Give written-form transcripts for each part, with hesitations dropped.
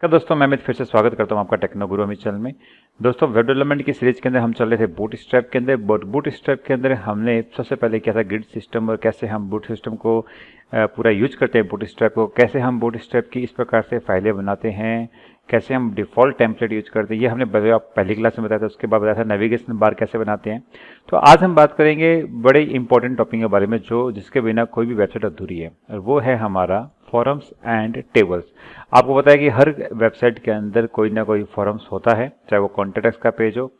दोस्तों मैं अमित फिर से स्वागत करता हूं आपका टेक्नो गुरु अमित चैनल में। दोस्तों वेब डेवलपमेंट की सीरीज के अंदर हम चल रहे थे बूटस्ट्रैप के अंदर। बूटस्ट्रैप के अंदर हमने सबसे पहले किया था ग्रिड सिस्टम और कैसे हम बूट सिस्टम को पूरा यूज करते हैं, बूटस्ट्रैप को कैसे हम बूटस्ट्रैप की इस प्रकार से फाइलें बनाते हैं, कैसे हम डिफ़ॉल्ट टेम्पलेट यूज करते हैं, ये हमने पहली क्लास में बताया था। उसके बाद बताया था नेविगेशन बार कैसे बनाते हैं। तो आज हम बात करेंगे बड़े इंपॉर्टेंट टॉपिक के बारे में जो जिसके बिना कोई भी वेबसाइट अधूरी है, और वो है हमारा फॉरम्स एंड टेबल्स। आपको पता है कि हर वेबसाइट के अंदर कोई ना कोई फॉरम्स होता है, चाहे वो कॉन्टेक्ट का पेज हो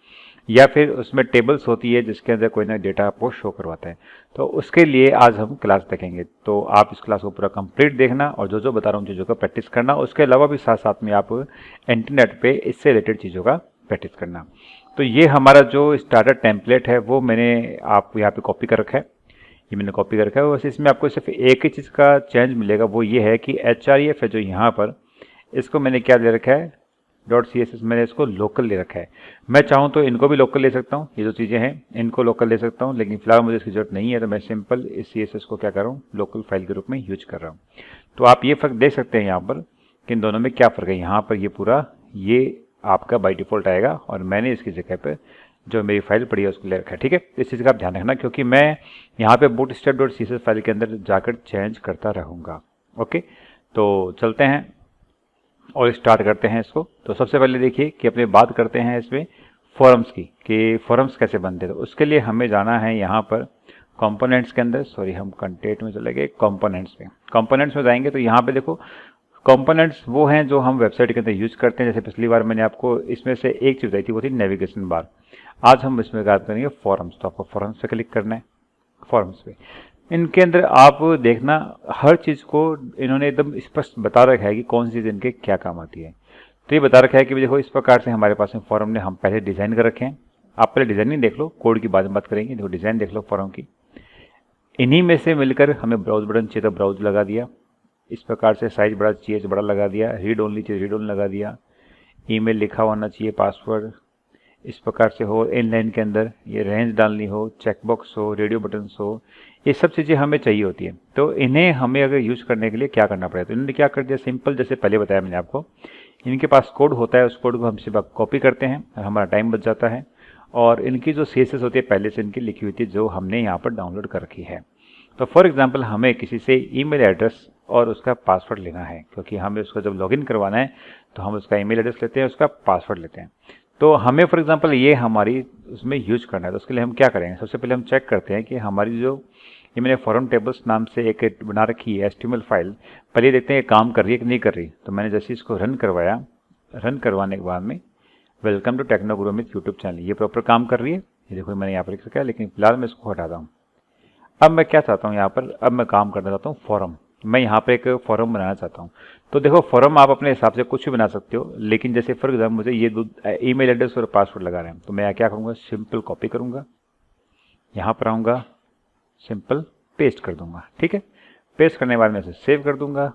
या फिर उसमें टेबल्स होती है जिसके अंदर कोई ना डेटा आपको शो करवाता है। तो उसके लिए आज हम क्लास देखेंगे, तो आप इस क्लास को पूरा कंप्लीट देखना और जो जो बता रहा हूँ चीज़ों का प्रैक्टिस करना। उसके अलावा भी साथ साथ में आप इंटरनेट पे इससे रिलेटेड चीज़ों का प्रैक्टिस करना। तो ये हमारा जो स्टार्टर टेम्पलेट है वो मैंने आप यहाँ पे कॉपी कर रखा है, ये मैंने कॉपी कर रखा है। बस इसमें आपको सिर्फ एक ही चीज़ का चेंज मिलेगा, वो ये है कि href है जो यहाँ पर, इसको मैंने क्या ले रखा है, .css मैंने इसको लोकल ले रखा है। मैं चाहूँ तो इनको भी लोकल ले सकता हूँ, ये जो चीज़ें हैं इनको लोकल ले सकता हूँ, लेकिन फिलहाल मुझे इसकी जरूरत नहीं है, तो मैं सिंपल इस CSS को क्या कर रहा हूँ, लोकल फाइल के रूप में यूज कर रहा हूँ। तो आप ये फ़र्क देख सकते हैं यहाँ पर कि इन दोनों में क्या फ़र्क है। यहाँ पर ये पूरा ये आपका बाई डिफ़ॉल्ट आएगा और मैंने इसकी जगह पर जो मेरी फाइल पड़ी है उसको ले रखा है। ठीक है, इस चीज़ का आप ध्यान रखना, क्योंकि मैं यहाँ पे bootstrap.css फाइल के अंदर जाकर चेंज करता रहूँगा। ओके, तो चलते हैं और स्टार्ट करते हैं इसको। तो सबसे पहले देखिए कि अपने बात करते हैं इसमें फॉरम्स की, कि फॉरम्स कैसे बनते हैं। तो उसके लिए हमें जाना है यहाँ पर कंपोनेंट्स के अंदर, सॉरी हम कंटेंट में चले गए, कंपोनेंट्स में। कंपोनेंट्स में जाएंगे तो यहाँ पे देखो कंपोनेंट्स वो हैं जो हम वेबसाइट के अंदर यूज करते हैं। जैसे पिछली बार मैंने आपको इसमें से एक चीज़ बताई थी, वो थी नेविगेशन बार। आज हम इसमें बात करेंगे फॉरम्स। तो आपको फॉरम्स पे क्लिक करना है, फॉरम्स पे। इनके अंदर आप देखना हर चीज़ को इन्होंने एकदम स्पष्ट बता रखा है कि कौन सी चीज़ इनके क्या काम आती है। तो ये बता रखा है कि देखो इस प्रकार से हमारे पास में फॉरम ने हम पहले डिज़ाइन कर रखे हैं। आप पहले डिज़ाइनिंग देख लो, कोड की बाद में बात करेंगे। देखो डिज़ाइन देख लो फॉरम की, इन्हीं में से मिलकर हमें ब्राउज बटन चाहिए तो ब्राउज लगा दिया, इस प्रकार से साइज बड़ा चाहिए बड़ा लगा दिया, रीड ओनली चाहिए रीड ओनली लगा दिया, ईमेल लिखा होना चाहिए, पासवर्ड इस प्रकार से हो, इन लाइन के अंदर ये रेंज डालनी हो, चेकबॉक्स हो, रेडियो बटन्स हो, ये सब चीज़ें हमें चाहिए होती है। तो इन्हें हमें अगर यूज़ करने के लिए क्या करना पड़ेगा, तो इन्होंने क्या कर दिया, सिंपल जैसे पहले बताया मैंने आपको, इनके पास कोड होता है, उस कोड को हम सिर्फ कॉपी करते हैं और हमारा टाइम बच जाता है। और इनकी जो CSS होती है पहले से इनकी लिखी हुई थी जो हमने यहाँ पर डाउनलोड कर रखी है। तो फॉर एग्जाम्पल हमें किसी से ईमेल एड्रेस और उसका पासवर्ड लेना है, क्योंकि हमें उसको जब लॉगिन करवाना है तो हम उसका ईमेल एड्रेस लेते हैं, उसका पासवर्ड लेते हैं। तो हमें फॉर एग्जांपल ये हमारी उसमें यूज करना है। तो उसके लिए हम क्या करेंगे, सबसे पहले हम चेक करते हैं कि हमारी जो ये मैंने फॉरम टेबल्स नाम से एक बना रखी है HTML फाइल, पहले देखते हैं काम कर रही है कि नहीं कर रही। तो मैंने जैसे इसको रन करवाया, रन करवाने के बाद में welcome to techno Guru Amit YouTube channel, ये प्रॉपर काम कर रही है। ये देखो मैंने यहाँ पर लिख रखा है, लेकिन फिलहाल मैं इसको हटाता हूँ। अब मैं क्या चाहता हूँ यहाँ पर, अब मैं काम करना चाहता हूँ फॉरम। मैं यहाँ पे एक फॉरम बनाना चाहता हूँ। तो देखो फॉरम आप अपने हिसाब से कुछ भी बना सकते हो, लेकिन जैसे फॉर एग्जाम्पल मुझे ये ईमेल एड्रेस और पासवर्ड लगा रहे हैं, तो मैं क्या करूँगा, सिंपल कॉपी करूँगा, यहाँ पर आऊँगा, सिंपल पेस्ट कर दूँगा। ठीक है, पेस्ट करने के बाद मैं इसे सेव कर दूँगा,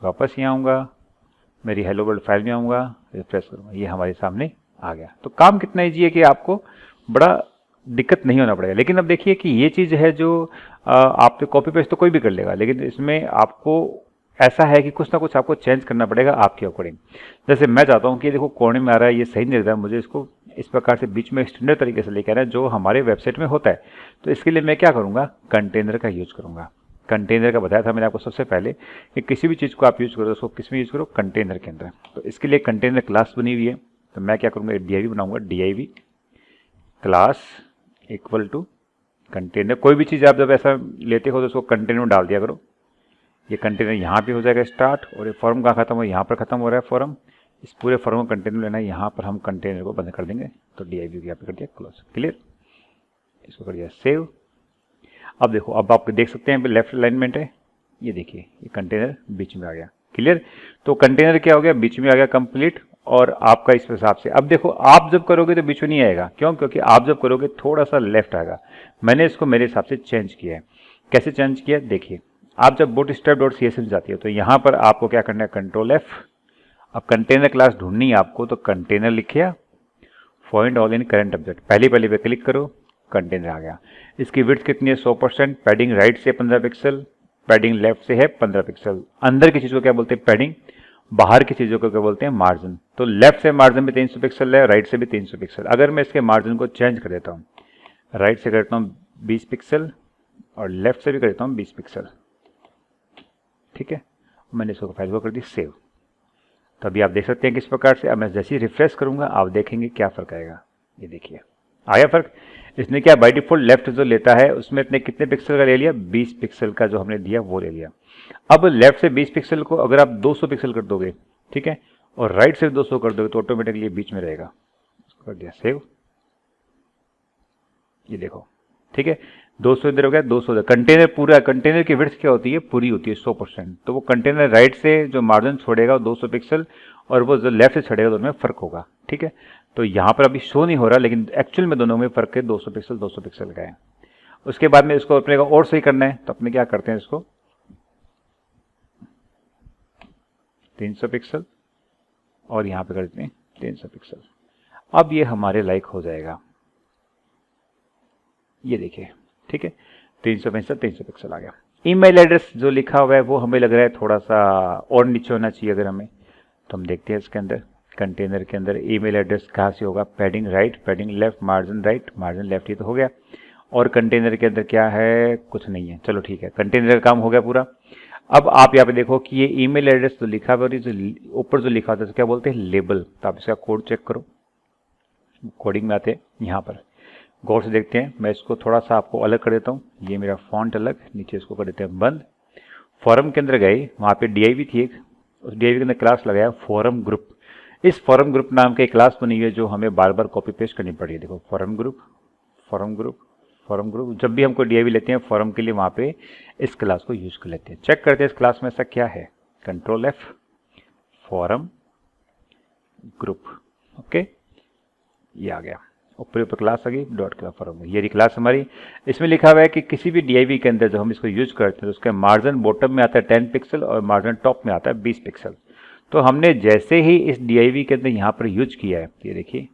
वापस यहाँ आऊँगा, मेरी हेलो वर्ल्ड फाइल में आऊँगा, रिफ्रेश करूँगा, ये हमारे सामने आ गया। तो काम कितना ईजी है कि आपको बड़ा दिक्कत नहीं होना पड़ेगा। लेकिन अब देखिए कि ये चीज़ है जो आप तो कॉपी पेस्ट तो कोई भी कर लेगा, लेकिन इसमें आपको ऐसा है कि कुछ ना कुछ आपको चेंज करना पड़ेगा आपके अकॉर्डिंग। जैसे मैं चाहता हूँ कि देखो कोने में आ रहा है, ये सही नहीं रहता है, मुझे इसको इस प्रकार से बीच में स्टैंडर्ड तरीके से लेकर आना है जो हमारे वेबसाइट में होता है। तो इसके लिए मैं क्या करूँगा, कंटेनर का यूज करूँगा। कंटेनर का बताया था मैंने आपको सबसे पहले कि किसी भी चीज़ को आप यूज़ करो उसको किस में यूज़ करो, कंटेनर के अंदर। तो इसके लिए कंटेनर क्लास बनी हुई है, तो मैं क्या करूँगा, div बनाऊँगा, div class equal to container. कोई भी चीज़ आप जब ऐसा लेते हो तो उसको कंटेनर में डाल दिया करो। ये कंटेनर यहाँ पे हो जाएगा स्टार्ट, और ये फॉर्म कहाँ खत्म हो, यहाँ पर खत्म हो रहा है फॉर्म। इस पूरे फॉर्म को कंटेनर लेना है, यहाँ पर हम कंटेनर को बंद कर देंगे। तो div यहाँ पे कर दिया क्लोज, क्लियर, इसको कर दिया सेव। अब देखो, अब आप देख सकते हैं लेफ्ट अलाइनमेंट है, ये देखिए ये कंटेनर बीच में आ गया, क्लियर। तो कंटेनर क्या हो गया, बीच में आ गया कंप्लीट, और आपका इस हिसाब से। अब देखो आप जब करोगे तो बीच में नहीं आएगा, क्यों, क्योंकि आप जब करोगे थोड़ा सा लेफ्ट आएगा। मैंने इसको मेरे हिसाब से चेंज किया है। कैसे चेंज किया, देखिए आप जब bootstrap.css जाती हो तो यहाँ पर आपको क्या करना है, कंट्रोल F। अब कंटेनर क्लास ढूंढनी है आपको, तो कंटेनर लिखिए, find all in current object, पहली पे क्लिक करो, कंटेनर आ गया। इसकी विड्थ कितनी है, 100%, पैडिंग राइट से 15 पिक्सल, पैडिंग लेफ्ट से है 15 पिक्सल। अंदर की चीज़ को क्या बोलते हैं, पैडिंग, बाहर की चीज़ों को क्या बोलते हैं, मार्जिन। तो लेफ्ट से मार्जिन भी 300 पिक्सल है, राइट से भी 300 पिक्सल। अगर मैं इसके मार्जिन को चेंज कर देता हूँ, राइट से करता हूँ 20 पिक्सल और लेफ्ट से भी करता हूँ 20 पिक्सल, ठीक है, मैंने इसको फाइल को कर दी सेव। तो अभी आप देख सकते हैं किस प्रकार से। अब मैं जैसे ही रिफ्रेश करूंगा आप देखेंगे क्या फ़र्क आएगा। ये देखिए आया फ़र्क। इसने क्या बाय डिफ़ॉल्ट लेफ्ट जो लेता है उसमें इतने कितने पिक्सल का ले लिया, 20 पिक्सल का जो हमने दिया वो ले लिया। अब लेफ्ट से 20 पिक्सल को अगर आप 200 पिक्सल कर दोगे, ठीक है, और राइट से 200 कर दोगे तो ऑटोमेटिकली बीच में रहेगा। कर दिया सेव, ये देखो, ठीक है, 200 इधर हो गया, 200 इधर। कंटेनर पूरा, कंटेनर की विड्थ क्या होती है, पूरी होती है 100%। तो वो कंटेनर राइट से जो मार्जिन छोड़ेगा वो 200 पिक्सल और वो जो लेफ्ट से छोड़ेगा दोनों में फ़र्क होगा, ठीक है। तो यहाँ पर अभी शो नहीं हो रहा लेकिन एक्चुअल में दोनों में फ़र्क है, 200 पिक्सल 200 पिक्सल का है। उसके बाद में इसको अपने को और सही करना है तो अपने क्या करते हैं, इसको 300 पिक्सल और यहाँ पे कर देते हैं 300 पिक्सल। अब ये हमारे लाइक हो जाएगा, ये देखिए, ठीक है, 365 300 पिक्सल आ गया। ईमेल एड्रेस जो लिखा हुआ है वो हमें लग रहा है थोड़ा सा और नीचे होना चाहिए अगर हमें, तो हम देखते हैं इसके अंदर कंटेनर के अंदर ईमेल एड्रेस कहाँ से होगा, padding right, padding left, margin right, margin left, ही तो हो गया। और कंटेनर के अंदर क्या है, कुछ नहीं है, चलो ठीक है, कंटेनर का काम हो गया पूरा। अब आप यहाँ पे देखो कि ये ईमेल एड्रेस जो लिखा हुआ है, जो ऊपर जो लिखा होता है क्या बोलते हैं, लेबल। तो आप इसका कोड चेक करो, कोडिंग में आते हैं यहाँ पर, गौर से देखते हैं। मैं इसको थोड़ा सा आपको अलग कर देता हूँ, ये मेरा फॉन्ट अलग, नीचे इसको कर देते हैं बंद। फॉरम के अंदर गए, वहाँ पे डीआईवी थी एक, उस डीआईवी के अंदर क्लास लगाया फॉरम ग्रुप। इस फॉरम ग्रुप नाम की क्लास बनी हुई है जो हमें बार बार कॉपी पेस्ट करनी पड़ी है। देखो form group, form group, form group. जब भी हमको डीआईवी लेते हैं फॉरम के लिए वहाँ पे इस क्लास को यूज कर लेते हैं। चेक करते हैं इस क्लास में ऐसा क्या है, control F, form group, okay, ये आ गया, ऊपर क्लास आ गई, डॉट क्लास फॉरम। ये क्लास हमारी, इसमें लिखा हुआ है कि किसी भी डीआईवी के अंदर जब हम इसको यूज करते हैं तो उसका मार्जिन बॉटम में आता है 10 पिक्सल और मार्जिन टॉप में आता है 20 पिक्सल। तो हमने जैसे ही इस डीआईवी के अंदर यहाँ पर यूज किया है, ये देखिए,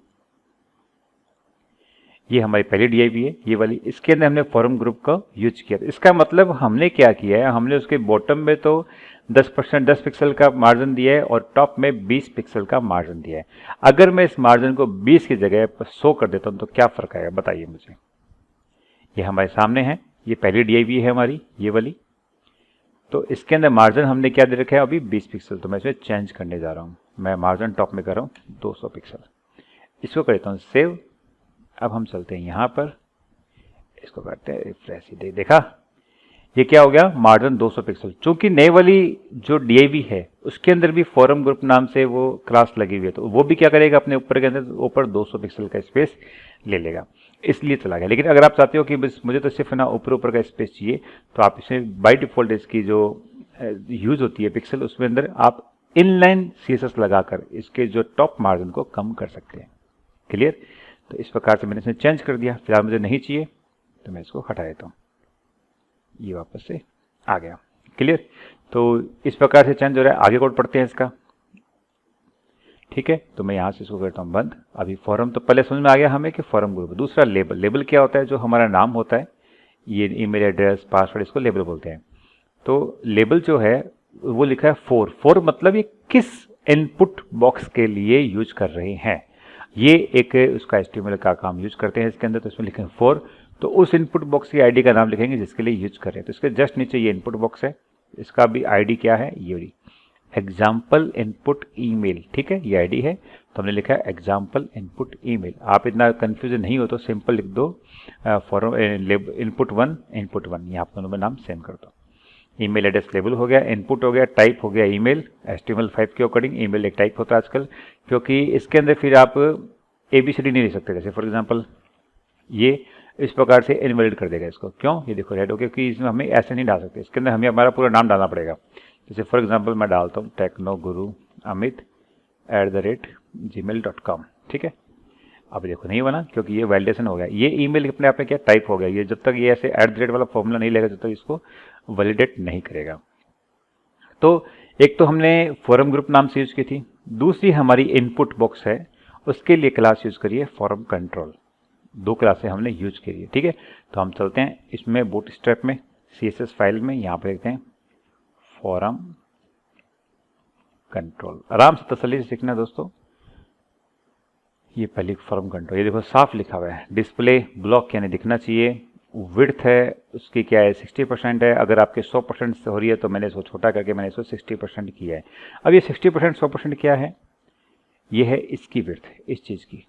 ये हमारी पहली डीआईवी है ये वाली, इसके अंदर हमने फॉरम ग्रुप का यूज किया। इसका मतलब हमने क्या किया है, हमने उसके बॉटम में तो 10% 10 पिक्सल का मार्जिन दिया है और टॉप में 20 पिक्सल का मार्जिन दिया है। अगर मैं इस मार्जिन को 20 की जगह पर 100 कर देता हूं तो क्या फर्क आएगा बताइए मुझे। ये हमारे सामने है, ये पहली डीआईवी है हमारी ये वाली। तो इसके अंदर मार्जिन हमने क्या दे रखा है अभी 20 पिक्सल, तो मैं इसमें चेंज करने जा रहा हूँ। मैं मार्जिन टॉप में कर रहा हूँ 200 पिक्सल, इसको करता हूँ सेव। अब हम चलते हैं यहाँ पर, इसको करते हैं रिफ्रेश, देखा ये क्या हो गया, मार्जिन 200 पिक्सल। चूंकि नई वाली जो डीआईवी है उसके अंदर भी फॉरम ग्रुप नाम से वो क्लास लगी हुई है, तो वो भी क्या करेगा अपने ऊपर के अंदर ऊपर 200 पिक्सल का स्पेस ले लेगा, इसलिए चला गया। लेकिन अगर आप चाहते हो कि बस मुझे तो सिर्फ ना ऊपर ऊपर का स्पेस चाहिए तो आप इसमें बाय डिफॉल्ट इसकी जो यूज होती है पिक्सल, उसमें अंदर आप इनलाइन सीएसएस लगाकर इसके जो टॉप मार्जिन को कम कर सकते हैं। क्लियर। तो इस प्रकार से मैंने इसमें चेंज कर दिया। फिलहाल मुझे नहीं चाहिए तो मैं इसको हटा देता हूँ, ये वापस से आ गया। क्लियर। तो इस प्रकार से चेंज हो रहा है। आगे कोड पढ़ते हैं इसका, ठीक है। तो मैं यहाँ से इसको करता हूँ बंद। अभी फॉरम तो पहले समझ में आ गया हमें कि फॉरम ग्रुप। दूसरा लेबल। लेबल क्या होता है, जो हमारा नाम होता है, ये ईमेल एड्रेस पासवर्ड, इसको लेबल बोलते हैं। तो लेबल जो है वो लिखा है फोर मतलब ये किस इनपुट बॉक्स के लिए यूज कर रहे हैं, ये एक उसका एचटीएमएल का काम यूज करते हैं इसके अंदर। तो इसमें लिखें 4, तो उस इनपुट बॉक्स की आईडी का नाम लिखेंगे जिसके लिए यूज कर रहे हैं। तो इसके जस्ट नीचे ये इनपुट बॉक्स है, इसका भी आईडी क्या है, ये एग्जाम्पल इनपुट ईमेल, ठीक है, ये आईडी है। तो हमने लिखा है एग्जाम्पल इनपुट ईमेल। आप इतना कंफ्यूजन नहीं हो तो सिंपल लिख दो फॉर इनपुट 1 इनपुट 1, यहाँ दोनों में नाम सेम कर दो। ईमेल एड्रेस लेबल हो गया, इनपुट हो गया, टाइप हो गया ईमेल, HTML5 के अकॉर्डिंग ईमेल एक टाइप होता है आजकल, क्योंकि इसके अंदर फिर आप ABCD नहीं लिख सकते। जैसे फॉर एग्जांपल ये इस प्रकार से इनवैलिड कर देगा इसको। क्यों, ये देखो रेड हो गया, क्योंकि इसमें हमें ऐसे नहीं डाल सकते, इसके अंदर हमें हमारा पूरा नाम डालना पड़ेगा। जैसे फॉर एग्जाम्पल मैं डालता हूँ technoguruamit@gmail.com, ठीक है। अब देखो नहीं बना, क्योंकि ये वैलिडेशन हो गया। ये ईमेल अपने आप में क्या टाइप हो गया, ये जब तक ये ऐसे @ वाला फॉर्मूला नहीं लेगा जब तक इसको वैलिडेट नहीं करेगा। तो एक तो हमने फॉरम ग्रुप नाम से यूज की थी, दूसरी हमारी इनपुट बॉक्स है, उसके लिए क्लास यूज करिए फॉरम कंट्रोल। दो क्लासें हमने यूज करी है, ठीक है। तो हम चलते हैं इसमें बूटस्ट्रैप में CSS फाइल में, यहाँ पर देखते हैं फॉरम कंट्रोल। आराम से तसल्ली से सीखना दोस्तों। ये पहली फॉर्म कंट्रोल, ये देखो साफ लिखा हुआ है, डिस्प्ले ब्लॉक यानी दिखना चाहिए। विड्थ है उसकी क्या है 60% है। अगर आपके 100% से हो रही है तो मैंने इसको छोटा करके मैंने इसको 60% किया है। अब ये 60% 100% क्या है, ये है इसकी विड्थ, इस चीज़ की।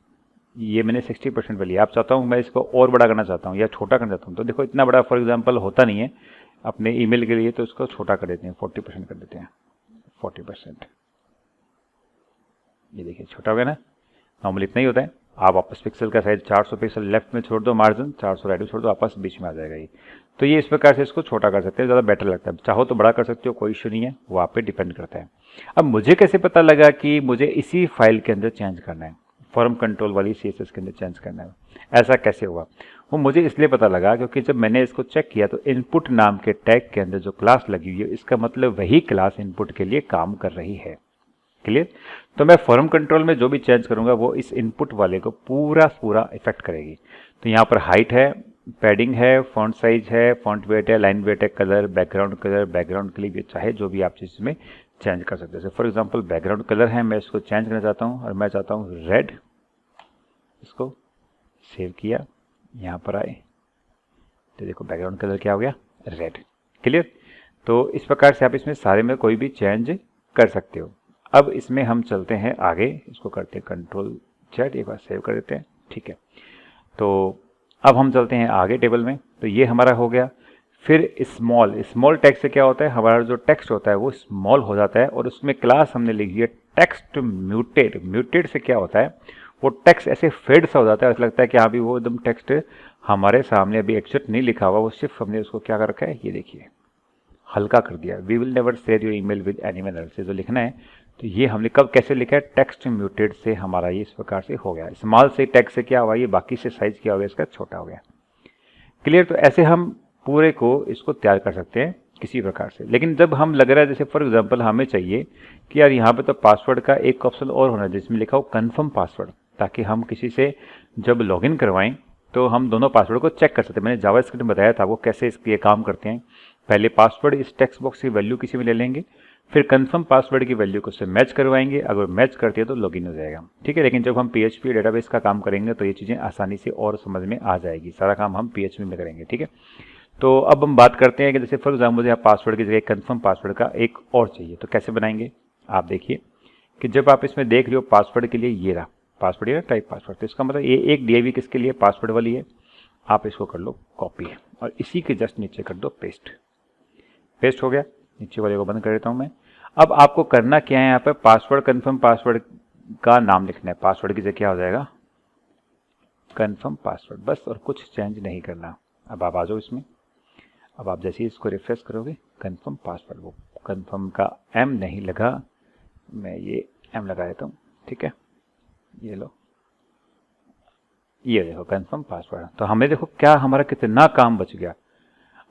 ये मैंने 60% पे लिया। आप चाहता हूँ मैं इसको और बड़ा करना चाहता हूँ या छोटा करना चाहता हूँ, तो देखो इतना बड़ा फॉर एग्जांपल होता नहीं है अपने ईमेल के लिए, तो इसको छोटा कर देते हैं, 40% कर देते हैं, 40%। ये देखिए छोटा हो गया ना, नॉर्मली इतना ही होता है। आप वापस पिक्सल का साइज 400 पिक्सल लेफ्ट में छोड़ दो, मार्जिन 400 राइट में छोड़ दो, आपस बीच में आ जाएगा ये। तो ये इस प्रकार से इसको छोटा कर सकते हैं, ज़्यादा बेटर लगता है। चाहो तो बड़ा कर सकते हो, कोई इशू नहीं है, वो आप पे डिपेंड करता है। अब मुझे कैसे पता लगा कि मुझे इसी फाइल के अंदर चेंज करना है, फॉर्म कंट्रोल वाली CSS के अंदर चेंज करना है, ऐसा कैसे हुआ? वो मुझे इसलिए पता लगा क्योंकि जब मैंने इसको चेक किया तो इनपुट नाम के टैग के अंदर जो क्लास लगी हुई है, इसका मतलब वही क्लास इनपुट के लिए काम कर रही है। क्लियर? तो मैं फॉर्म कंट्रोल में जो भी चेंज करूंगा वो इस इनपुट वाले को पूरा इफेक्ट करेगी। तो यहाँ पर हाइट है, पैडिंग है, फॉन्ट साइज है, फॉन्ट वेट है, लाइन वेट है, कलर, बैकग्राउंड के लिए चाहे जो भी आप चीज़ में चेंज कर सकते हैं। फॉर एग्जांपल बैकग्राउंड कलर है, मैं इसको चेंज करना चाहता हूँ और मैं चाहता हूँ रेड। इसको सेव किया, यहाँ पर आए तो देखो बैकग्राउंड कलर क्या हो गया, रेड। क्लियर? तो इस प्रकार से आप इसमें सारे में कोई भी चेंज कर सकते हो। अब इसमें हम चलते हैं आगे, इसको करते हैं कंट्रोल Z, एक बार सेव कर देते हैं। ठीक है, तो अब हम चलते हैं आगे टेबल में। तो ये हमारा हो गया। फिर स्मॉल टेक्स्ट से क्या होता है, हमारा जो टेक्स्ट होता है वो स्मॉल हो जाता है और उसमें क्लास हमने लिखी है टेक्स्ट म्यूटेड। म्यूटेड से क्या होता है, वो टेक्स्ट ऐसे फेड सा हो जाता है, ऐसा लगता है कि हाँ भी वो एकदम टेक्स्ट हमारे सामने अभी एक्सेप्ट नहीं लिखा हुआ, वो सिर्फ हमने उसको क्या कर रखा है, ये देखिए हल्का कर दिया। We will never share your email with anyone else, से जो लिखना है, तो ये हमने कब कैसे लिखा है, टेक्स्ट म्यूटेड से हमारा ये इस प्रकार से हो गया। स्मॉल से टेक्स्ट से क्या हुआ, ये बाकी से साइज क्या हो गया, इसका छोटा हो गया। क्लियर? तो ऐसे हम पूरे को इसको तैयार कर सकते हैं किसी प्रकार से। लेकिन जब हम लग रहा है जैसे फॉर एग्जांपल हमें चाहिए कि यार यहाँ पे तो पासवर्ड का एक ऑप्शन और होना है जिसमें लिखा हो कन्फर्म पासवर्ड, ताकि हम किसी से जब लॉगिन करवाएं तो हम दोनों पासवर्ड को चेक कर सकते हैं। मैंने जावास्क्रिप्ट में बताया था आपको कैसे इसके काम करते हैं। पहले पासवर्ड इस टेक्स्ट बॉक्स की वैल्यू किसी में ले लेंगे, फिर कंफर्म पासवर्ड की वैल्यू को उससे मैच करवाएंगे, अगर मैच करती है तो लॉगिन हो जाएगा। ठीक है, लेकिन जब हम PHP डेटाबेस का काम करेंगे तो ये चीज़ें आसानी से और समझ में आ जाएगी। सारा काम हम PHP में करेंगे। ठीक है, तो अब हम बात करते हैं कि जैसे फॉर एग्जाम्पल मुझे पासवर्ड की जगह कंफर्म पासवर्ड का एक और चाहिए, तो कैसे बनाएंगे। आप देखिए कि जब आप इसमें देख रहे हो पासवर्ड के लिए ये रहा पासवर्ड, ये टाइप पासवर्ड, तो इसका मतलब ये एक DIV किसके लिए, पासवर्ड वाली है। आप इसको कर लो कॉपी और इसी के जस्ट नीचे कर दो पेस्ट। पेस्ट हो गया, नीचे वाले को बंद कर देता हूं मैं। अब आपको करना क्या है, यहाँ पे पासवर्ड कन्फर्म पासवर्ड का नाम लिखना है। पासवर्ड की जगह क्या हो जाएगा, कन्फर्म पासवर्ड, बस, और कुछ चेंज नहीं करना। अब आप आ जाओ इसमें। अब आप जैसे ही इसको रिफ्रेश करोगे, कन्फर्म पासवर्ड, वो कन्फर्म का M नहीं लगा, मैं ये M लगा देता हूँ। ठीक है, ये लो, ये देखो कन्फर्म पासवर्ड। तो हमें देखो क्या हमारा कितना काम बच गया।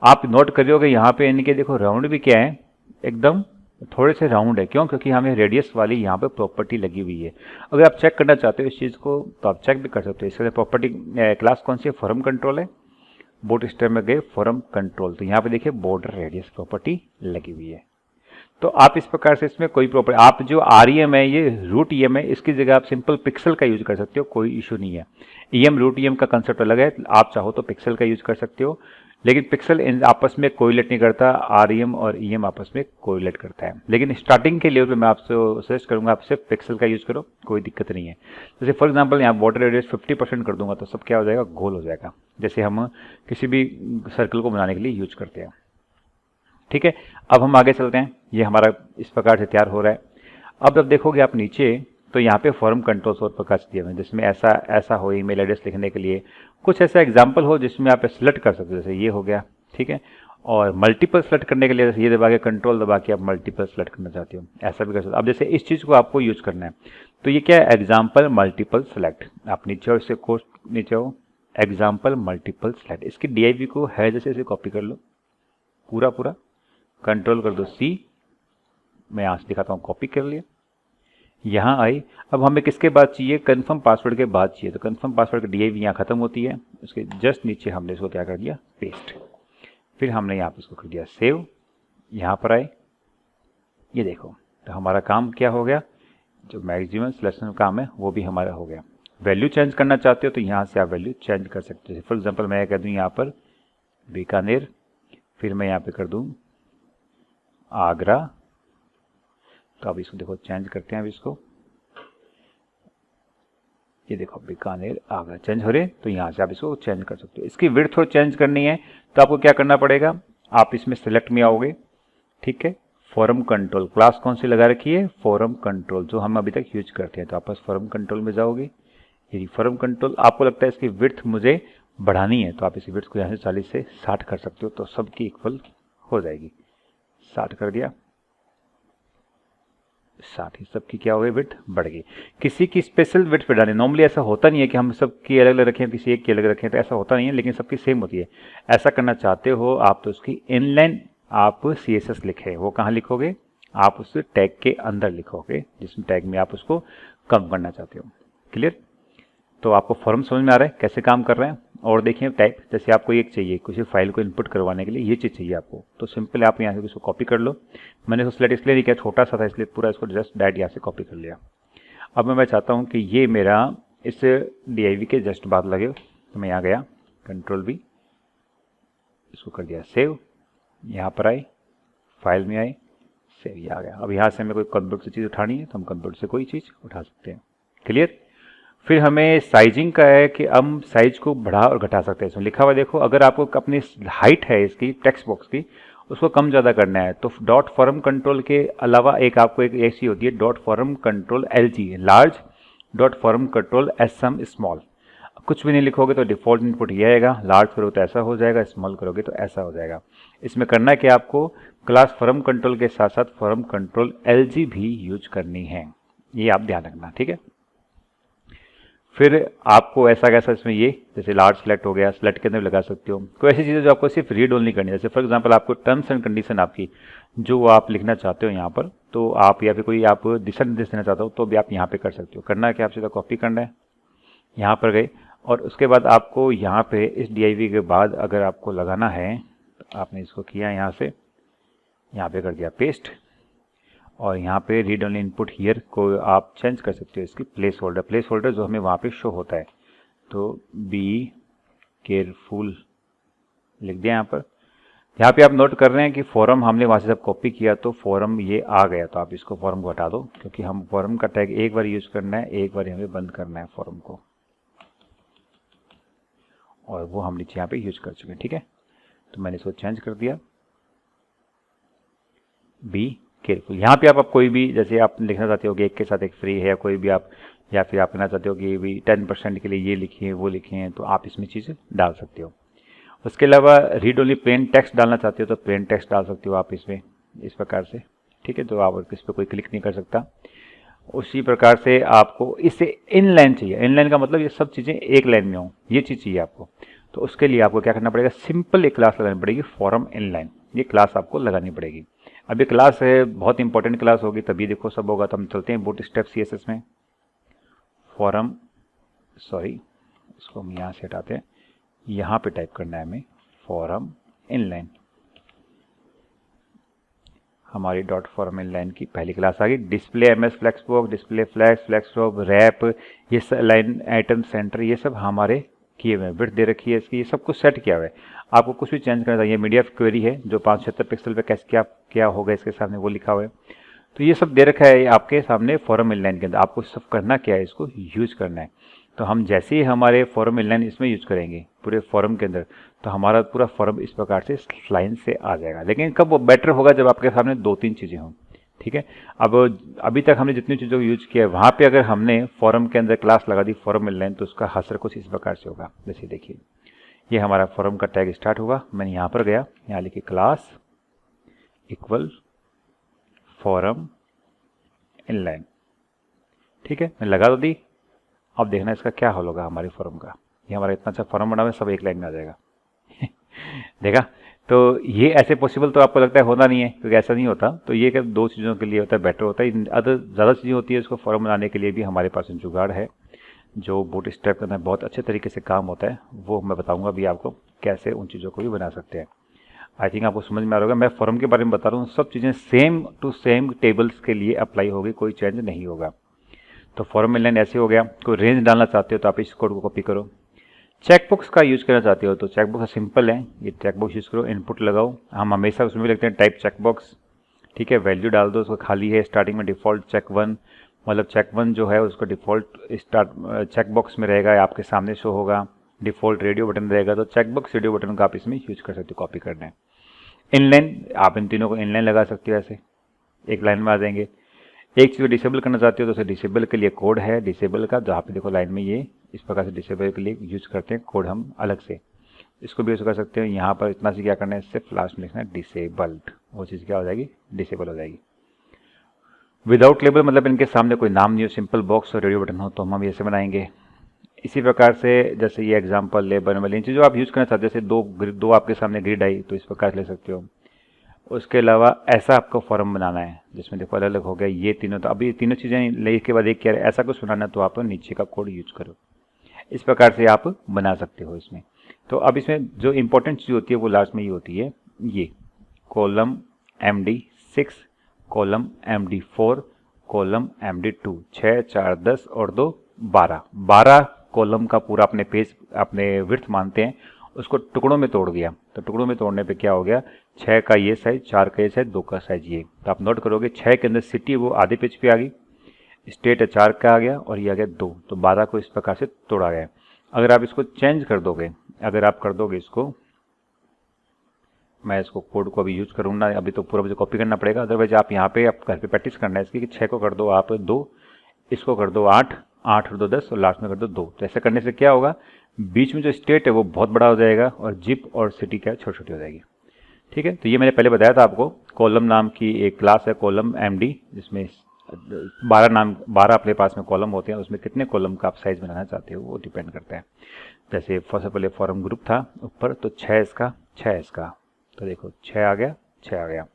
आप नोट करिएगा यहाँ पे इनके देखो राउंड भी क्या है, एकदम थोड़े से राउंड है। क्यों? क्योंकि हमें रेडियस वाली यहाँ पे प्रॉपर्टी लगी हुई है। अगर आप चेक करना चाहते हो इस चीज़ को तो आप चेक भी कर सकते हो। इसके लिए प्रॉपर्टी क्लास कौन सी है, फॉर्म कंट्रोल है। बूटस्ट्रैप में गए फॉर्म कंट्रोल, तो यहाँ पे देखिए बॉर्डर रेडियस प्रॉपर्टी लगी हुई है। तो आप इस प्रकार से इसमें कोई प्रॉपर्टी, आप जो REM है, ये रूट EM है, इसकी जगह आप सिंपल पिक्सल का यूज कर सकते हो, कोई इशू नहीं है। EM रूट EM का कंसेप्ट अलग है, आप चाहो तो पिक्सल का यूज कर सकते हो, लेकिन पिक्सल आपस में कोरिलेट नहीं करता, REM और EM आपस में कोरिलेट करता है। लेकिन स्टार्टिंग के लेवल पे मैं आपसे सजेस्ट करूंगा आप सिर्फ पिक्सल का यूज करो, कोई दिक्कत नहीं है। जैसे फॉर एग्जांपल यहाँ बॉर्डर रेडियस 50% कर दूंगा तो सब क्या हो जाएगा, गोल हो जाएगा, जैसे हम किसी भी सर्कल को बनाने के लिए यूज करते हैं। ठीक है, अब हम आगे चलते हैं। ये हमारा इस प्रकार से तैयार हो रहा है। अब जब देखोगे आप नीचे तो यहाँ पे फॉर्म कंट्रोल्स और प्रकार से दिए हुए हैं, जिसमें ऐसा हो ईमेल एड्रेस लिखने के लिए कुछ ऐसा एग्जाम्पल हो जिसमें आप सेलेक्ट कर सकते हो, जैसे ये हो गया। ठीक है, और मल्टीपल सेलेक्ट करने के लिए जैसे ये दबा के कंट्रोल दबा के आप मल्टीपल सेलेक्ट करना चाहते हो, ऐसा भी कर सकते हो। अब जैसे इस चीज़ को आपको यूज करना है तो ये क्या है, एग्जाम्पल मल्टीपल सेलेक्ट। आप नीचे और इससे कोर्स नीचे हो, एग्जाम्पल मल्टीपल सेलेक्ट, इसकी DIV को है जैसे इसे कॉपी कर लो पूरा, कंट्रोल कर दो C, मैं यहाँ से दिखाता हूँ, कॉपी कर लिया, यहाँ आई। अब हमें किसके बाद चाहिए, कन्फर्म पासवर्ड के बाद चाहिए, तो कन्फर्म पासवर्ड की DIV यहाँ खत्म होती है, उसके जस्ट नीचे हमने इसको क्या कर दिया, पेस्ट। फिर हमने यहाँ पे इसको कर दिया सेव, यहाँ पर आए, ये देखो तो हमारा काम क्या हो गया, जो मैक्सिमम सिलेक्शन काम है वो भी हमारा हो गया। वैल्यू चेंज करना चाहते हो तो यहाँ से आप वैल्यू चेंज कर सकते हो। फॉर एग्जांपल मैं कह दूँ यहाँ पर बीकानेर, फिर मैं यहाँ पे कर दूँ आगरा, तो अब इसको देखो चेंज करते हैं। अब इसको ये देखो बीकानेर आगरा चेंज हो रहे, तो यहाँ से आप इसको चेंज कर सकते हो। इसकी विड्थ थोड़ी चेंज करनी है तो आपको क्या करना पड़ेगा, आप इसमें सेलेक्ट में आओगे, ठीक है। फॉर्म कंट्रोल क्लास कौन सी लगा रखी है, फॉर्म कंट्रोल, जो हम अभी तक यूज करते हैं। तो आप फॉर्म कंट्रोल में जाओगे, यदि फॉर्म कंट्रोल आपको लगता है इसकी विड्थ मुझे बढ़ानी है तो आप इसी विड्थ को यहाँ से 40 से 60 कर सकते हो, तो सबकी इक्वल हो जाएगी। 60 कर दिया, 60 ही सबकी क्या हो गई, विड्थ बढ़ गई। किसी की स्पेशल विड्थ बढ़ानी, नॉर्मली ऐसा होता नहीं है कि हम सबकी अलग अलग रखें, किसी एक की अलग रखें, तो ऐसा होता नहीं है, लेकिन सबकी सेम होती है। ऐसा करना चाहते हो आप तो उसकी इनलाइन आप CSS लिखे, वो कहाँ लिखोगे, आप उस टैग के अंदर लिखोगे, जिसमें टैग में आप उसको कम करना चाहते हो। क्लियर? तो आपको फॉर्म समझ में आ रहा है कैसे काम कर रहे हैं। और देखिए टाइप, जैसे आपको एक चाहिए किसी फाइल को इनपुट करवाने के लिए ये चीज़ चाहिए आपको, तो सिंपल आप यहाँ से इसको कॉपी कर लो। मैंने इसको सिलेक्ट इसलिए नहीं किया, छोटा सा था इसलिए पूरा इसको जस्ट डायरेक्ट यहाँ से कॉपी कर लिया। अब मैं चाहता हूँ कि ये मेरा इस div के जस्ट बाद लगे, तो मैं यहाँ गया कंट्रोल V, इसको कर दिया सेव, यहाँ पर आए फाइल में आए सेव, ये आ गया। अब यहाँ से हमें कोई कंप्यूटर से चीज़ उठानी है तो हम कंप्यूटर से कोई चीज़ उठा सकते हैं। क्लियर? फिर हमें साइजिंग का है कि हम साइज को बढ़ा और घटा सकते हैं। इसमें लिखा हुआ देखो, अगर आपको अपनी हाइट है इसकी टेक्स्ट बॉक्स की, उसको कम ज़्यादा करना है तो डॉट फॉर्म कंट्रोल के अलावा एक आपको एक ऐसी होती है dot form control LG large, dot form control SM small. कुछ भी नहीं लिखोगे तो डिफ़ॉल्ट इनपुट ये आएगा, लार्ज करोगे तो ऐसा हो जाएगा, स्मॉल करोगे तो ऐसा हो जाएगा। इसमें करना है कि आपको क्लास फॉर्म कंट्रोल के साथ साथ फॉर्म कंट्रोल LG भी यूज करनी है, ये आप ध्यान रखना, ठीक है। फिर आपको ऐसा कैसा इसमें ये जैसे लार्ज सेलेक्ट हो गया, सेलेक्ट के अंदर लगा सकते हो। कोई ऐसी चीज़ें जो आपको सिर्फ रीड ओनली करनी है, जैसे फॉर एग्जांपल आपको टर्म्स एंड कंडीशन आपकी जो आप लिखना चाहते हो यहाँ पर, तो आप या फिर कोई आप दिशा निर्देश देना चाहते हो तो भी आप यहाँ पे कर सकते हो। करना है कि आप सीधा कॉपी करना है, यहाँ पर गए और उसके बाद आपको यहाँ पे इस div के बाद अगर आपको लगाना है तो आपने इसको किया यहाँ से, यहाँ पे कर दिया पेस्ट, और यहाँ पे रीड ओनली इनपुट हियर को आप चेंज कर सकते हो इसकी प्लेस होल्डर जो हमें वहाँ पे शो होता है, तो बी केयरफुल लिख दिया यहाँ पर। यहाँ पे आप नोट कर रहे हैं कि फॉर्म हमने वहाँ से जब कॉपी किया तो फॉर्म ये आ गया, तो आप इसको फॉर्म को हटा दो, क्योंकि हम फॉर्म का टैग एक बार यूज करना है, एक बार हमें बंद करना है फॉर्म को, और वो हम नीचे यहाँ पे यूज कर चुके हैं, ठीक है। तो मैंने इसको चेंज कर दिया, बी केयरफुल। यहाँ पे आप कोई भी, जैसे आप लिखना चाहते हो कि एक के साथ एक फ्री है, या कोई भी आप, या फिर आप कहना चाहते हो कि भी 10% के लिए ये लिखिए वो लिखिए, तो आप इसमें चीज़ें डाल सकते हो। उसके अलावा रीड ओनली प्लेन टेक्स्ट डालना चाहते हो तो प्लेन टेक्स्ट डाल सकते हो आप इसमें इस प्रकार से, ठीक है। तो आप इस पर कोई क्लिक नहीं कर सकता। उसी प्रकार से आपको इसे इनलाइन चाहिए, इनलाइन का मतलब ये सब चीज़ें एक लाइन में हो, ये चीज़ चाहिए आपको। तो उसके लिए आपको क्या करना पड़ेगा, सिंपल एक क्लास लगानी पड़ेगी फॉर्म इनलाइन, ये क्लास आपको लगानी पड़ेगी। अब ये क्लास है, बहुत इंपॉर्टेंट क्लास होगी, तभी देखो सब होगा। तो हम चलते हैं बूटस्ट्रैप CSS में, फॉर्म, सॉरी इसको हम यहाँ से हटाते हैं, यहाँ पे टाइप करना है हमें फॉर्म इनलाइन। हमारी डॉट फॉर्म इनलाइन की पहली क्लास आ गई। Display MS flexbox, display flex, flexbox, wrap, ये सब लाइन आइटम सेंटर, ये सब हमारे किए हुए हैं। विड्थ दे रखी है इसकी, ये सब कुछ सेट किया हुआ है। आपको कुछ भी चेंज करना चाहिए। मीडिया क्वेरी है जो 576 पिक्सल पे कैसे क्या होगा इसके सामने वो लिखा हुआ है, तो ये सब दे रखा है आपके सामने फॉर्म इनलाइन के अंदर। आपको सब करना क्या है, इसको यूज करना है। तो हम जैसे ही हमारे फॉर्म इनलाइन इसमें यूज करेंगे पूरे फॉर्म के अंदर, तो हमारा पूरा फॉर्म इस प्रकार से लाइन से आ जाएगा। लेकिन कब वो बेटर होगा, जब आपके सामने 2-3 चीज़ें हों, ठीक है। अब अभी तक हमने जितनी चीज़ों को यूज किया है, वहाँ पे अगर हमने फॉर्म के अंदर क्लास लगा दी फॉर्म इनलाइन, तो उसका असर कुछ इस प्रकार से होगा। जैसे देखिए ये हमारा फॉर्म का टैग स्टार्ट होगा, मैंने यहाँ पर गया, यहाँ लिखी क्लास इक्वल फॉर्म इनलाइन, ठीक है, मैं लगा तो दी। अब देखना इसका क्या हाल होगा हमारे फॉर्म का। ये हमारा इतना अच्छा फॉर्म बना हुआ है, सब एक लाइन में आ जाएगा। देखा, तो ये ऐसे पॉसिबल तो आपको लगता है होना नहीं है, क्योंकि ऐसा नहीं होता। तो ये क्या 2 चीज़ों के लिए होता है, बेटर होता है। अदर ज़्यादा चीज़ें होती है, इसको फॉर्म बनाने के लिए भी हमारे पास जुगाड़ है, जो बूटस्ट्रैप के अंदर बहुत अच्छे तरीके से काम होता है। वो मैं बताऊंगा भी आपको कैसे उन चीज़ों को भी बना सकते हैं। आई थिंक आपको समझ में आ रहा होगा। मैं फॉर्म के बारे में बता रहा हूँ, सब चीज़ें सेम टू सेम टेबल्स के लिए अप्लाई होगी, कोई चेंज नहीं होगा। तो फॉर्म में लाइन ऐसे हो गया। कोई रेंज डालना चाहते हो तो आप इस कोड को कॉपी करो। चेकबॉक्स का यूज़ करना चाहते हो तो चेकबॉक्स सिंपल है, ये चेकबॉक्स यूज़ करो, इनपुट लगाओ। हम हमेशा उसमें भी लिखते हैं टाइप चेकबॉक्स, ठीक है। वैल्यू डाल दो, उसको खाली है, स्टार्टिंग में डिफ़ॉल्ट चेक 1, मतलब चेक 1 जो है उसको डिफ़ॉल्ट स्टार्ट चेकबॉक्स में रहेगा, आपके सामने शो होगा। डिफ़ॉल्ट रेडियो बटन रहेगा, तो चेकबॉक्स रेडियो बटन का आप इसमें यूज़ कर सकते हो कॉपी करना है। इनलाइन, आप इन तीनों को इनलाइन लगा सकते हो, ऐसे एक लाइन में आ जाएंगे। एक चीज़ को डिसेबल करना चाहते हो तो उसे डिसेबल के लिए कोड है डिसेबल का, जहाँ पे देखो लाइन में ये इस प्रकार से डिसेबल के लिए यूज करते हैं कोड हम अलग से, इसको भी यूज कर सकते हैं। यहाँ पर इतना सी क्या करना है, सिर्फ लास्ट में लिखना है डिसेबल्ड, वो चीज़ क्या हो जाएगी, डिसेबल हो जाएगी। विदाउट लेबल मतलब इनके सामने कोई नाम नहीं हो, सिंपल बॉक्स और रेडियो बटन हो, तो हम ऐसे बनाएंगे। इसी प्रकार से जैसे ये एग्जाम्पल लेबल वाली इन चीज़ों आप यूज़ करना चाहते हो, जैसे दो आपके सामने ग्रिड आई तो इस प्रकार से ले सकते हो। उसके अलावा ऐसा आपको फॉर्म बनाना है जिसमें देखो अलग अलग हो गया ये तीनों, तो अभी तीनों चीज़ें ले के बाद एक क्या है, ऐसा कुछ बनाना तो आप नीचे का कोड यूज करो। इस प्रकार से आप बना सकते हो इसमें। तो अब इसमें जो इंपॉर्टेंट चीज़ होती है वो लास्ट में ये होती है, ये column MD6, column MD4, column MD2, 6 4 10 और 2 12 कॉलम का पूरा अपने पेज अपने विड्थ मानते हैं, उसको टुकड़ों में तोड़ दिया। तो टुकड़ों में तोड़ने पे क्या हो गया, 6 का ये साइज, 4 का ये साइज, 2 का साइज ये। तो आप नोट करोगे 6 के अंदर सिटी वो आधे पेज पे आ गई, स्टेट 4 का आ गया और ये आ गया 2, तो 12 को इस प्रकार से तोड़ा गया। अगर आप इसको चेंज कर दोगे, अगर आप कर दोगे इसको, मैं इसको कोड को अभी यूज करूँगा, अभी तो पूरा मुझे कॉपी करना पड़ेगा, अदरवाइज आप यहाँ पे आप घर पे प्रैक्टिस करना है इसकी कि 6 को कर दो आप 2, इसको कर दो 8, 8 और 2 10 और लास्ट में कर दो 2। तो ऐसे करने से क्या होगा, बीच में जो स्टेट है वो बहुत बड़ा हो जाएगा और जिप और सिटी क्या छोटी छोटी हो जाएगी, ठीक है। तो ये मैंने पहले बताया था आपको, कॉलम नाम की एक क्लास है कॉलम MD, जिसमें 12 अपने पास में कॉलम होते हैं, उसमें कितने कॉलम का आप साइज बनाना चाहते हो वो डिपेंड करता है। जैसे सबसे पहले फॉर्म ग्रुप था ऊपर, तो 6 इसका 6 इसका, तो देखो 6 आ गया 6 आ गया।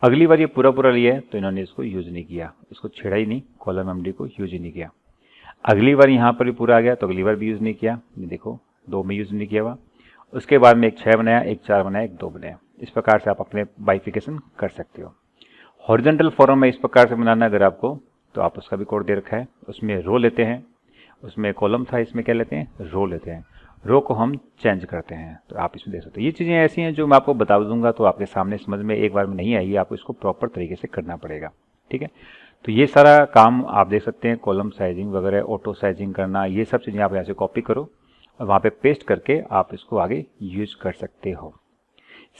अगली बार ये पूरा लिया है तो इन्होंने इसको यूज नहीं किया, इसको छेड़ा ही नहीं, कॉलम MD को यूज ही नहीं किया। अगली बार यहाँ पर भी पूरा आ गया तो अगली बार भी यूज़ नहीं किया, ये देखो 2 में यूज़ नहीं किया हुआ। उसके बाद में एक 6 बनाया, एक 4 बनाया, एक 2 बनाया। इस प्रकार से आप अपने बाइफिकेशन कर सकते हो। हॉरिजॉन्टल फॉर्म में इस प्रकार से बनाना अगर आपको, तो आप उसका भी कोड दे रखा है, उसमें रो लेते हैं, उसमें कॉलम था, इसमें क्या लेते हैं, रो लेते हैं। रो को हम चेंज करते हैं, तो आप इसमें देख सकते हो। ये चीज़ें ऐसी हैं जो मैं आपको बता दूंगा तो आपके सामने समझ में एक बार में नहीं आएगी, आपको इसको प्रॉपर तरीके से करना पड़ेगा, ठीक है। तो ये सारा काम आप देख सकते हैं, कॉलम साइजिंग वगैरह, ऑटो साइजिंग करना, ये सब चीज़ें आप यहाँ से कॉपी करो और वहाँ पे पेस्ट करके आप इसको आगे यूज कर सकते हो।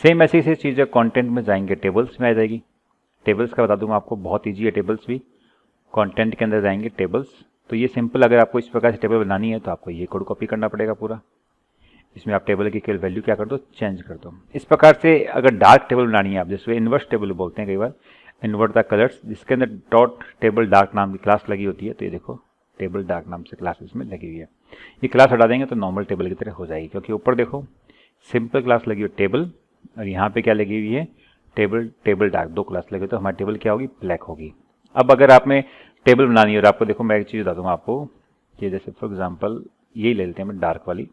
सेम ऐसी ऐसी चीज़ें कंटेंट में जाएंगे, टेबल्स में आ जाएगी। टेबल्स का बता दूंगा आपको, बहुत ईजी है टेबल्स भी। कंटेंट के अंदर जाएंगे टेबल्स, तो ये सिंपल, अगर आपको इस प्रकार से टेबल बनानी है तो आपको ये कोड कॉपी करना पड़ेगा पूरा। इसमें आप टेबल की केवल वैल्यू क्या कर दो, चेंज कर दो। इस प्रकार से अगर डार्क टेबल बनानी है आप, जिसको इन्वर्स टेबल बोलते हैं कई बार, इन्वर्ट द कलर्स, जिसके अंदर डॉट टेबल डार्क नाम की क्लास लगी होती है, तो ये देखो टेबल डार्क नाम से क्लास इसमें लगी हुई है। ये क्लास हटा देंगे तो नॉर्मल टेबल की तरह हो जाएगी, क्योंकि ऊपर देखो सिंपल क्लास लगी हुई टेबल और यहाँ पे क्या लगी हुई है, टेबल डार्क, 2 क्लास लगी, तो हमारी टेबल क्या होगी, ब्लैक होगी। अब अगर आप में टेबल बनानी है और आपको देखो, मैं एक चीज़ बता दूंगा आपको कि जैसे फॉर एग्जांपल यही ले लेते हैं, मैं डार्क वाली,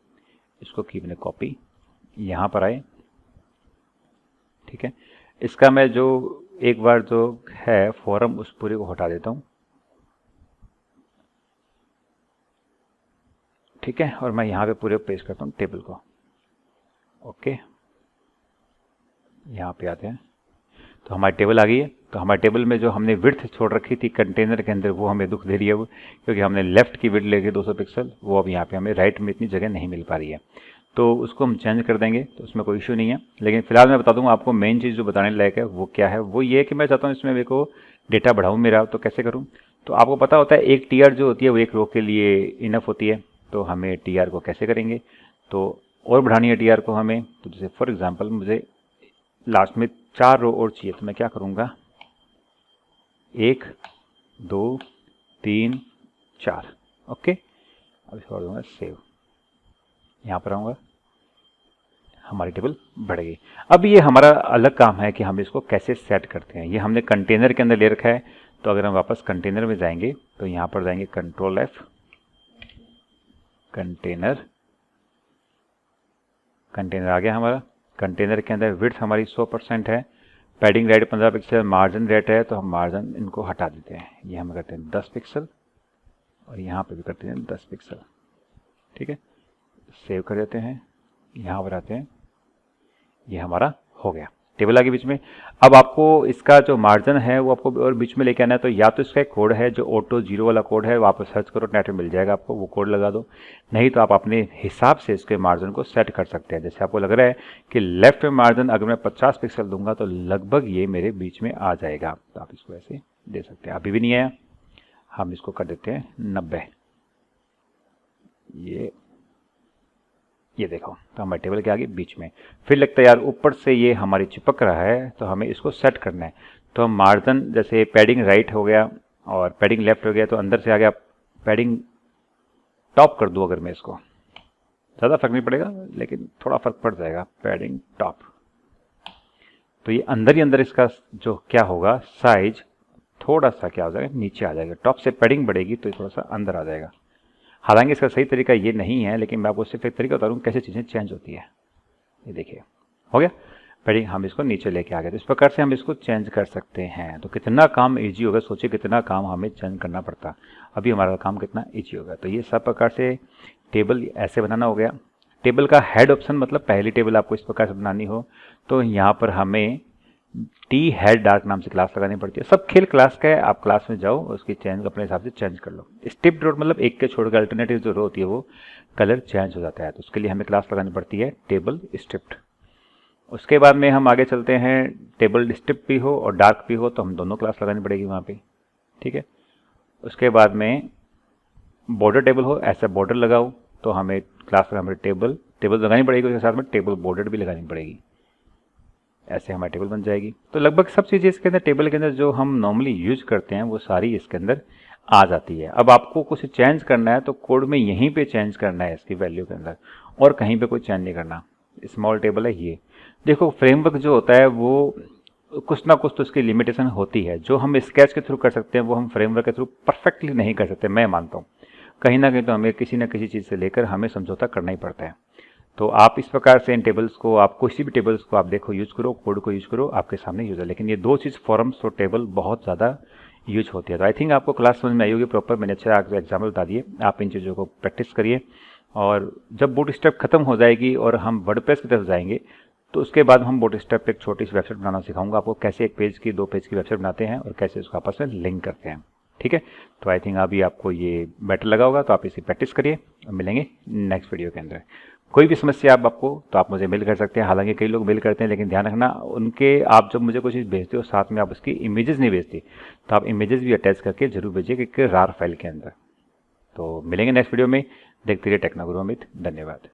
इसको की मैंने कॉपी, यहाँ पर आए, ठीक है। इसका मैं जो एक बार जो है फॉर्म उस पूरे को हटा देता हूँ, ठीक है, और मैं यहाँ पे पूरे पेस्ट करता हूँ टेबल को, ओके। यहाँ पे आते हैं तो हमारी टेबल आ गई है। तो हमारे टेबल में जो हमने विड्थ छोड़ रखी थी कंटेनर के अंदर, वो हमें दुख दे रही है वो, क्योंकि हमने लेफ्ट की विड्थ लेके 200 पिक्सल, वो अब यहाँ पे हमें राइट में इतनी जगह नहीं मिल पा रही है, तो उसको हम चेंज कर देंगे, तो उसमें कोई इशू नहीं है। लेकिन फिलहाल मैं बता दूंगा आपको मेन चीज़ जो बताने लायक है वो क्या है, वो ये है कि मैं चाहता हूँ इसमें मेरे को डेटा बढ़ाऊँ मेरा, तो कैसे करूँ। तो आपको पता होता है एक TR जो होती है वो एक रो के लिए इनफ होती है, तो हमें TR को कैसे करेंगे, तो और बढ़ानी है TR को हमें। तो जैसे फॉर एग्जाम्पल मुझे लास्ट में 4 रो और चाहिए, तो मैं क्या करूँगा, 1 2 3 4, ओके। अब छोड़ दूंगा सेव, यहाँ पर आऊँगा, हमारी टेबल बढ़ गई। अब ये हमारा अलग काम है कि हम इसको कैसे सेट करते हैं। ये हमने कंटेनर के अंदर ले रखा है, तो अगर हम वापस कंटेनर में जाएंगे तो यहाँ पर जाएंगे कंट्रोल F, कंटेनर, कंटेनर आ गया हमारा। कंटेनर के अंदर विड्थ हमारी 100% है, padding right 15 pixel, margin rate है, तो हम मार्जिन इनको हटा देते हैं। ये हम करते हैं 10 पिक्सल और यहाँ पे भी करते हैं 10 पिक्सल। ठीक है, सेव कर देते हैं, यहाँ पर आते हैं, ये हमारा हो गया, टेबल आ गई बीच में। अब आपको इसका जो मार्जिन है वो आपको और बीच में लेके आना है, तो या तो इसका एक कोड है जो ऑटो 0 वाला कोड है, वहाँ पर सर्च करो, नेट में मिल जाएगा आपको, वो कोड लगा दो। नहीं तो आप अपने हिसाब से इसके मार्जिन को सेट कर सकते हैं। जैसे आपको लग रहा है कि लेफ्ट में मार्जिन अगर मैं 50 पिक्सल दूंगा तो लगभग ये मेरे बीच में आ जाएगा, तो आप इसको ऐसे दे सकते हैं। अभी भी नहीं आया, हम इसको कर देते हैं 90। ये देखो, तो हमारे टेबल के आगे बीच में। फिर लगता है यार ऊपर से ये हमारी चिपक रहा है, तो हमें इसको सेट करना है। तो हम मार्जिन, जैसे पैडिंग राइट हो गया और पैडिंग लेफ्ट हो गया, तो अंदर से आ गया पैडिंग टॉप कर दूँ अगर मैं इसको, ज़्यादा फर्क नहीं पड़ेगा लेकिन थोड़ा फर्क पड़ जाएगा, पैडिंग टॉप। तो ये अंदर ही अंदर इसका जो क्या होगा साइज थोड़ा सा क्या हो जाएगा, नीचे आ जाएगा। टॉप से पैडिंग बढ़ेगी तो थोड़ा सा अंदर आ जाएगा। हालांकि इसका सही तरीका ये नहीं है, लेकिन मैं आपको सिर्फ एक तरीका बता रहा हूँ कैसे चीज़ें चेंज होती है। ये देखिए हो गया पैडिंग, हम इसको नीचे लेके आ गए। तो इस प्रकार से हम इसको चेंज कर सकते हैं। तो कितना काम ईजी होगा, सोचिए कितना काम हमें चेंज करना पड़ता, अभी हमारा काम कितना ईजी होगा। तो ये सब प्रकार से टेबल ऐसे बनाना हो गया। टेबल का हेड ऑप्शन, मतलब पहली टेबल आपको इस प्रकार से बनानी हो तो यहाँ पर हमें टी हेड डार्क नाम से क्लास लगानी पड़ती है। सब खेल क्लास का है, आप क्लास में जाओ, उसकी चेंज अपने हिसाब से चेंज कर लो। स्टिप डॉट मतलब एक के छोड़कर अल्टरनेटिव जो रो होती है वो कलर चेंज हो जाता है, तो उसके लिए हमें क्लास लगानी पड़ती है टेबल स्ट्रिप्ड। उसके बाद में हम आगे चलते हैं, टेबल स्ट्रिप भी हो और डार्क भी हो तो हम दोनों क्लास लगानी पड़ेगी वहाँ पे। ठीक है, उसके बाद में बॉर्डर टेबल हो, ऐसा बॉर्डर लगाओ तो हमें क्लास लगानी पड़ेगी, टेबल लगानी पड़ेगी, उसके साथ में टेबल बॉर्डर भी लगानी पड़ेगी। ऐसे हमारी टेबल बन जाएगी। तो लगभग सब चीज़ें इसके अंदर, टेबल के अंदर जो हम नॉर्मली यूज करते हैं वो सारी इसके अंदर आ जाती है। अब आपको कुछ चेंज करना है तो कोड में यहीं पे चेंज करना है इसकी वैल्यू के अंदर, और कहीं पे कोई चेंज नहीं करना। स्मॉल टेबल है ये। देखो फ्रेमवर्क जो होता है वो कुछ ना कुछ तो उसकी लिमिटेशन होती है। जो हम स्केच के थ्रू कर सकते हैं वो हम फ्रेमवर्क के थ्रू परफेक्टली नहीं कर सकते, मैं मानता हूँ। कहीं ना कहीं तो हमें किसी न किसी चीज़ से लेकर हमें समझौता करना ही पड़ता है। तो आप इस प्रकार से इन टेबल्स को, आप किसी भी टेबल्स को आप देखो यूज करो, कोड को यूज करो, आपके सामने यूज है। लेकिन ये दो चीज़ फॉर्म्स और टेबल बहुत ज़्यादा यूज होती है। तो आई थिंक आपको क्लास समझ में आई होगी प्रॉपर। मैंने अच्छा एग्जाम्पल बता दिए, आप इन चीज़ों को प्रैक्टिस करिए। और जब बूटस्ट्रैप खत्म हो जाएगी और हम वर्डप्रेस की तरफ जाएंगे तो उसके बाद हम बूटस्ट्रैप पे एक छोटी सी वेबसाइट बनाना सिखाऊंगा आपको, कैसे एक पेज की 2 पेज की वेबसाइट बनाते हैं और कैसे उसको आपस में लिंक करते हैं। ठीक है, तो आई थिंक अभी आपको ये बेटर लगा होगा, तो आप इसी प्रैक्टिस करिए और मिलेंगे नेक्स्ट वीडियो के अंदर। कोई भी समस्या आपको तो आप मुझे मेल कर सकते हैं। हालांकि कई लोग मेल करते हैं, लेकिन ध्यान रखना उनके, आप जब मुझे कोई चीज़ भेजते हो साथ में आप उसकी इमेजेस नहीं भेजते, तो आप इमेजेस भी अटैच करके जरूर भेजिए कि रार फाइल के अंदर। तो मिलेंगे नेक्स्ट वीडियो में, देखते रहिए टेक्नो गुरु अमित। धन्यवाद।